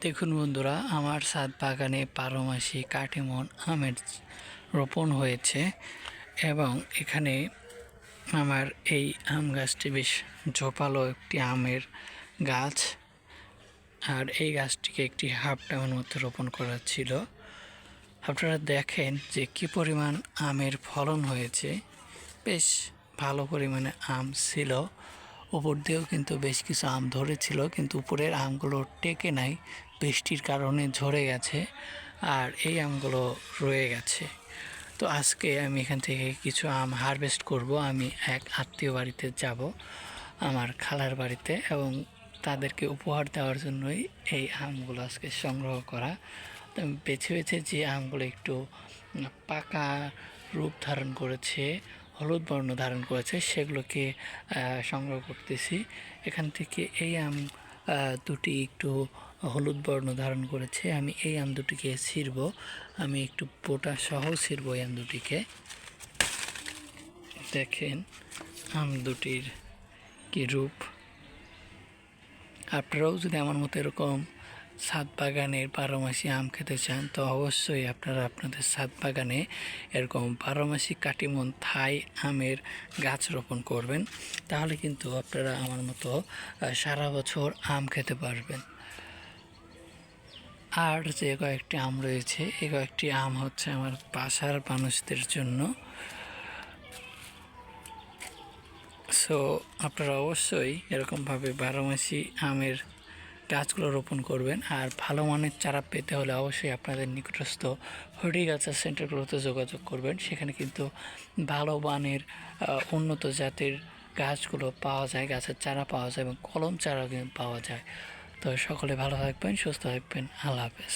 দেখুন বন্ধুরা, আমার ছাদ বাগানে 12 মাসি কাটিমন আমের রোপণ হয়েছে এবং এখানে আমার এই আম গাছটি বেশ ঝোপালো একটি আমের গাছ। আর এই গাছটিকে একটি হাফ ডাউন মধ্যে রোপণ করা ছিল। আপনারা দেখেন যে কি পরিমাণ আমের ফলন হয়েছে, বেশ ভালো পরিমাণে আম ছিল। উপর দিয়েও কিন্তু বেশ কিছু আম ধরেছিল, কিন্তু উপরের আমগুলো টেকে নাই, বৃষ্টির কারণে ঝরে গেছে আর এই আমগুলো রয়ে গেছে। তো আজকে আমি এখান থেকে কিছু আম হারভেস্ট করব। আমি এক আত্মীয় বাড়িতে যাব, আমার খালার বাড়িতে, এবং তাদেরকে উপহার দেওয়ার জন্যই এই আমগুলো আজকে সংগ্রহ করা। তো আমি বেছে বেছে যে আমগুলো একটু পাকা রূপ ধারণ করেছে, হলুদ বর্ণ ধারণ করেছে, সেগুলোকে সংগ্রহ করতেছি। এখান থেকে এই আম দুটি একটু হলুদ বর্ণ ধারণ করেছে, আমি এই আম দুটিকে ছিঁড়ব। আমি একটু পোটা সহ ছিঁড়ব এই আম দুটিকে। দেখেন আম দুটির কি রূপ। আপনারাও যদি আমার মতো এরকম ছাদ বাগানের 12 মাসি আম খেতে চান, তো অবশ্যই আপনারা আপনাদের ছাদ বাগানে এরকম 12 মাসি কাটিমন থাই আমের গাছ রোপণ করবেন। তাহলে কিন্তু আপনারা আমার মতো সারা বছর আম খেতে পারবেন। আর যে কয়েকটি আম রয়েছে, এই কয়েকটি আম হচ্ছে আমার বাসার মানুষদের জন্য। সো আপনারা অবশ্যই এরকমভাবে 12 মাসি আমের গাছগুলো রোপণ করবেন। আর ভালো মানের চারা পেতে হলে অবশ্যই আপনাদের নিকটস্থ হর্টিকালচার সেন্টারগুলোতে যোগাযোগ করবেন। সেখানে কিন্তু ভালো মানের উন্নত জাতের গাছগুলো পাওয়া যায়, গাছের চারা পাওয়া যায় এবং কলম চারাও কিন্তু পাওয়া যায়। তো সকলে ভালো থাকবেন, সুস্থ থাকবেন। আল্লাহ হাফেজ।